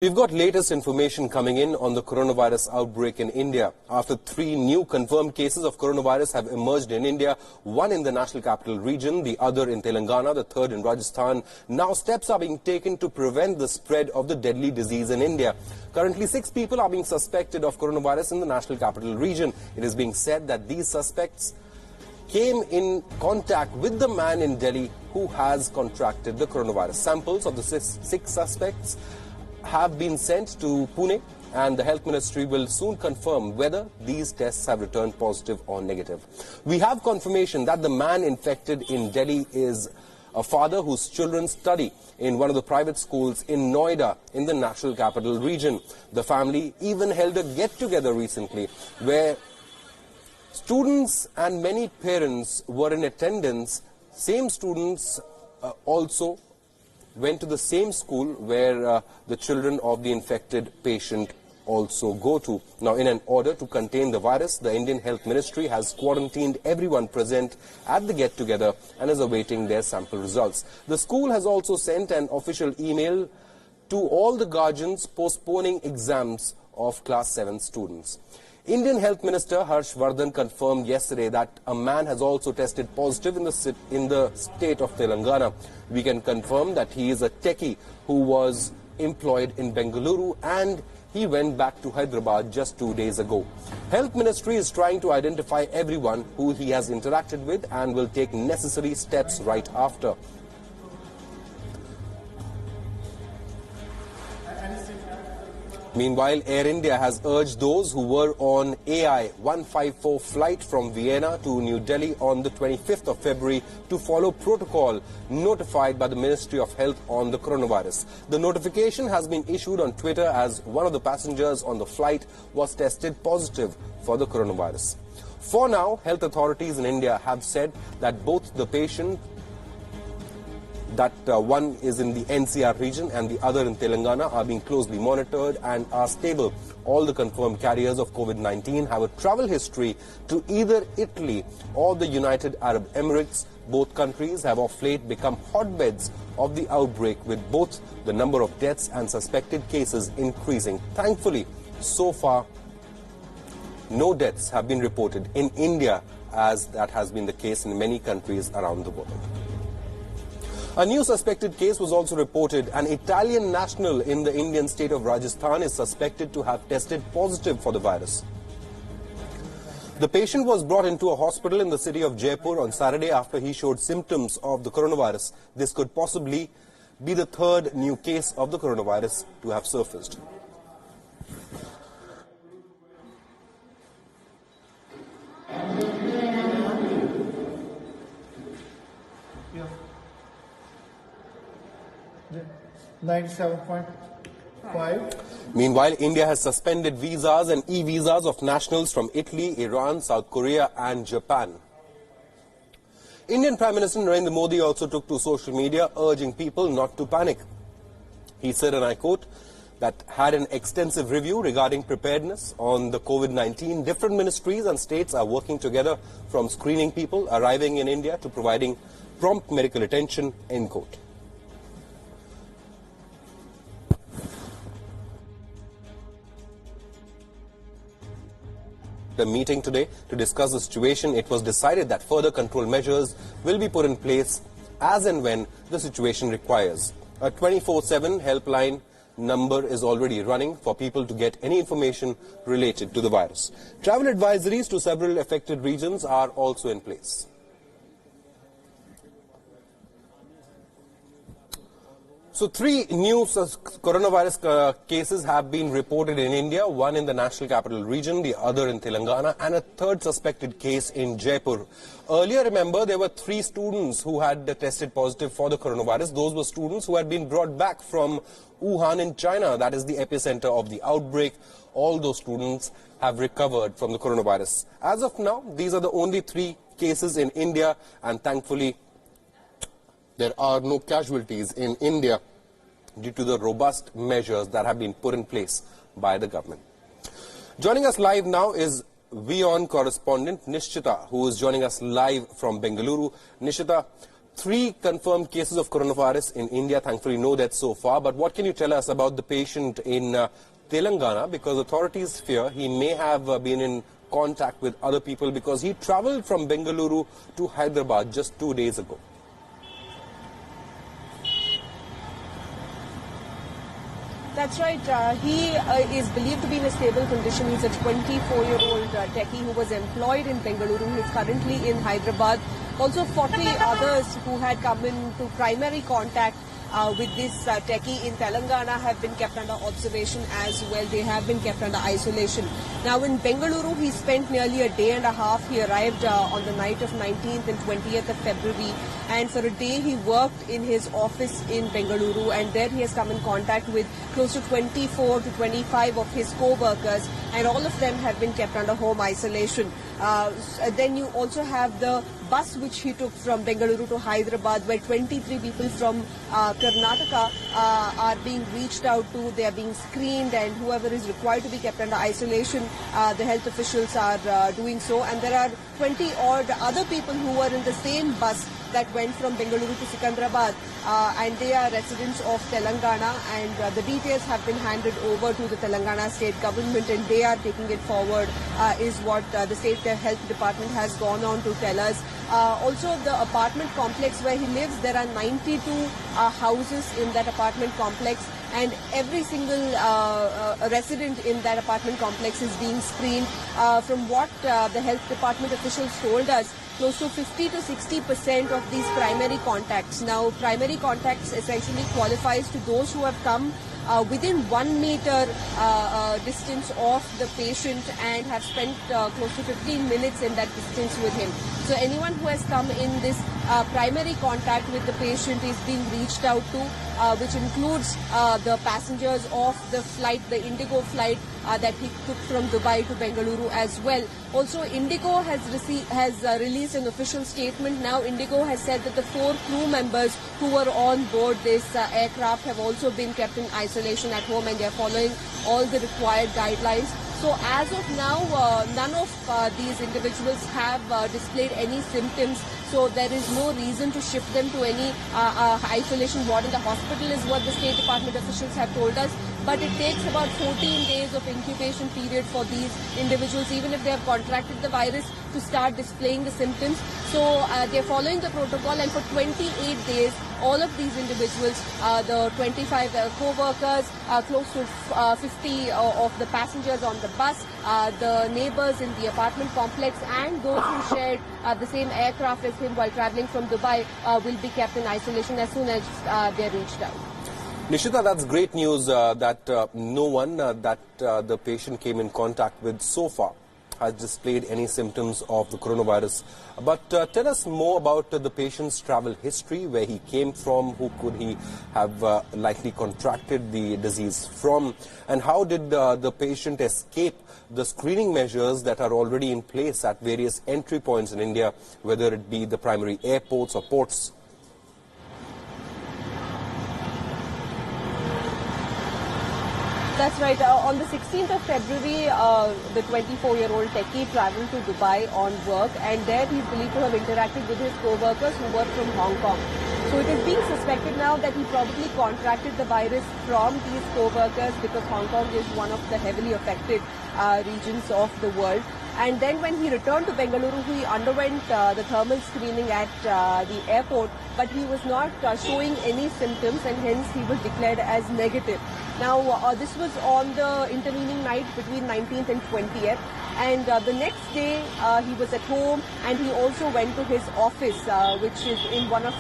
We've got latest information coming in on the coronavirus outbreak in India. After 3 new confirmed cases of coronavirus have emerged in India, one in the national capital region, the other in Telangana, the third in Rajasthan. Now steps are being taken to prevent the spread of the deadly disease in India. Currently 6 people are being suspected of coronavirus in the national capital region. It is being said that these suspects came in contact with the man in Delhi who has contracted the coronavirus. Samples of the 6 suspects have been sent to Pune, and the health ministry will soon confirm whether these tests have returned positive or negative. We have confirmation that the man infected in Delhi is a father whose children study in one of the private schools in Noida in the national capital region. The family even held a get-together recently where students and many parents were in attendance. Same students also went to the same school where the children of the infected patient also go to. Now, in an order to contain the virus, the Indian Health Ministry has quarantined everyone present at the get-together and is awaiting their sample results. The school has also sent an official email to all the guardians postponing exams of Class 7 students. Indian Health Minister Harsh Vardhan confirmed yesterday that a man has also tested positive in the state of Telangana. We can confirm that he is a techie who was employed in Bengaluru and he went back to Hyderabad just 2 days ago. Health Ministry is trying to identify everyone who he has interacted with and will take necessary steps right after. Meanwhile, Air India has urged those who were on AI 154 flight from Vienna to New Delhi on the 25th of February to follow protocol notified by the Ministry of Health on the coronavirus. The notification has been issued on Twitter as one of the passengers on the flight was tested positive for the coronavirus. For now, health authorities in India have said that both the patient one is in the NCR region and the other in Telangana are being closely monitored and are stable. All the confirmed carriers of COVID-19 have a travel history to either Italy or the United Arab Emirates. Both countries have of late become hotbeds of the outbreak, with both the number of deaths and suspected cases increasing. Thankfully, so far, no deaths have been reported in India, as that has been the case in many countries around the world. A new suspected case was also reported. An Italian national in the Indian state of Rajasthan is suspected to have tested positive for the virus. The patient was brought into a hospital in the city of Jaipur on Saturday after he showed symptoms of the coronavirus. This could possibly be the 3rd new case of the coronavirus to have surfaced. Yeah. 97.5. Meanwhile, India has suspended visas and e-visas of nationals from Italy, Iran, South Korea and Japan. Indian Prime Minister Narendra Modi also took to social media urging people not to panic. He said, and I quote, that had an extensive review regarding preparedness on the COVID-19. Different ministries and states are working together, from screening people arriving in India to providing prompt medical attention, end quote. The meeting today to discuss the situation, it was decided that further control measures will be put in place as and when the situation requires. A 24/7 helpline number is already running for people to get any information related to the virus. Travel advisories to several affected regions are also in place. So 3 new coronavirus cases have been reported in India, one in the national capital region, the other in Telangana, and a 3rd suspected case in Jaipur. Earlier, remember, there were 3 students who had tested positive for the coronavirus. Those were students who had been brought back from Wuhan in China. That is the epicenter of the outbreak. All those students have recovered from the coronavirus. As of now, these are the only 3 cases in India, and thankfully, there are no casualties in India due to the robust measures that have been put in place by the government. Joining us live now is WION correspondent Nishchita, who is joining us live from Bengaluru. Nishchita, 3 confirmed cases of coronavirus in India. Thankfully, no deaths so far. But what can you tell us about the patient in Telangana? Because authorities fear he may have been in contact with other people because he travelled from Bengaluru to Hyderabad just 2 days ago. That's right. He is believed to be in a stable condition. He's a 24-year-old techie who was employed in Bengaluru. He's currently in Hyderabad. Also, 40 others who had come into primary contact with this techie in Telangana have been kept under observation as well. They have been kept under isolation. Now in Bengaluru, he spent nearly a day and a half. He arrived on the night of 19th and 20th of February. And for a day, he worked in his office in Bengaluru. And there he has come in contact with close to 24 to 25 of his co-workers. And all of them have been kept under home isolation. Then you also have the bus which he took from Bengaluru to Hyderabad, where 23 people from Karnataka are being reached out to. They are being screened, and whoever is required to be kept under isolation, the health officials are doing so. And there are 20 odd other people who were in the same bus that went from Bengaluru to Secunderabad, and they are residents of Telangana, and the details have been handed over to the Telangana state government, and they are taking it forward, is what the state health department has gone on to tell us. Also, the apartment complex where he lives, there are 92 houses in that apartment complex, and every single resident in that apartment complex is being screened. From what the health department officials told us, close to 50 to 60% of these primary contacts. Now, primary contacts essentially qualifies to those who have come within 1 meter distance of the patient and have spent close to 15 minutes in that distance with him. So anyone who has come in this primary contact with the patient is being reached out to, which includes the passengers of the flight, the Indigo flight that he took from Dubai to Bengaluru as well. Also, Indigo has released an official statement. Now, Indigo has said that the 4 crew members who were on board this aircraft have also been kept in isolation at home, and they are following all the required guidelines. So as of now, none of these individuals have displayed any symptoms. So there is no reason to shift them to any isolation ward in the hospital, is what the State Department officials have told us. But it takes about 14 days of incubation period for these individuals, even if they have contracted the virus, to start displaying the symptoms. So they're following the protocol, and for 28 days, all of these individuals, the 25 co-workers, close to 50 of the passengers on the bus, the neighbors in the apartment complex, and those who shared the same aircraft as him while traveling from Dubai will be kept in isolation as soon as they're reached out. Nishita, that's great news that no one that the patient came in contact with so far has displayed any symptoms of the coronavirus. But tell us more about the patient's travel history, where he came from, who could he have likely contracted the disease from, and how did the patient escape the screening measures that are already in place at various entry points in India, whether it be the primary airports or ports. That's right. On the 16th of February, the 24-year-old techie traveled to Dubai on work, and there he's believed to have interacted with his co-workers who were from Hong Kong. So it is being suspected now that he probably contracted the virus from these co-workers, because Hong Kong is one of the heavily affected regions of the world. And then when he returned to Bengaluru, he underwent the thermal screening at the airport, but he was not showing any symptoms, and hence he was declared as negative. Now, this was on the intervening night between 19th and 20th. And the next day, he was at home, and he also went to his office, which is in one of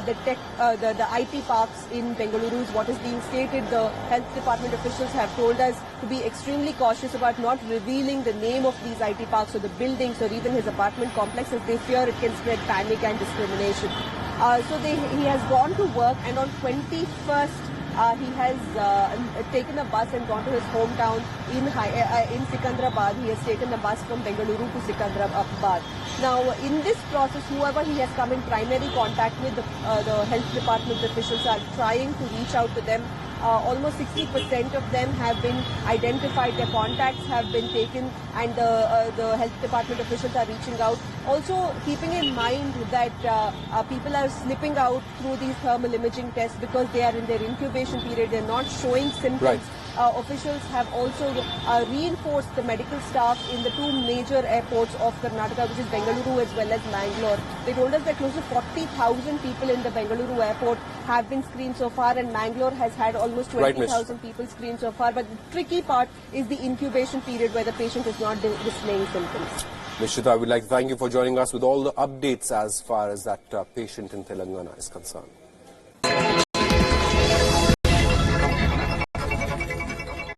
the IT parks in Bengaluru, is what is being stated. The health department officials have told us to be extremely cautious about not revealing the name of these IT parks or the buildings or even his apartment complex, as they fear it can spread panic and discrimination. So he has gone to work, and on 21st, he has taken a bus and gone to his hometown in Secunderabad. He has taken a bus from Bengaluru to Secunderabad. Now, in this process, whoever he has come in primary contact with, the health department officials are trying to reach out to them almost 60% of them have been identified, their contacts have been taken, and the health department officials are reaching out. Also keeping in mind that people are slipping out through these thermal imaging tests because they are in their incubation period, they're not showing symptoms. Right. Officials have also reinforced the medical staff in the two major airports of Karnataka, which is Bengaluru as well as Mangalore. They told us that close to 40,000 people in the Bengaluru airport have been screened so far, and Mangalore has had almost 20,000 people screened so far. But the tricky part is the incubation period where the patient is not displaying symptoms. Ms. Shita, I would like to thank you for joining us with all the updates as far as that patient in Telangana is concerned.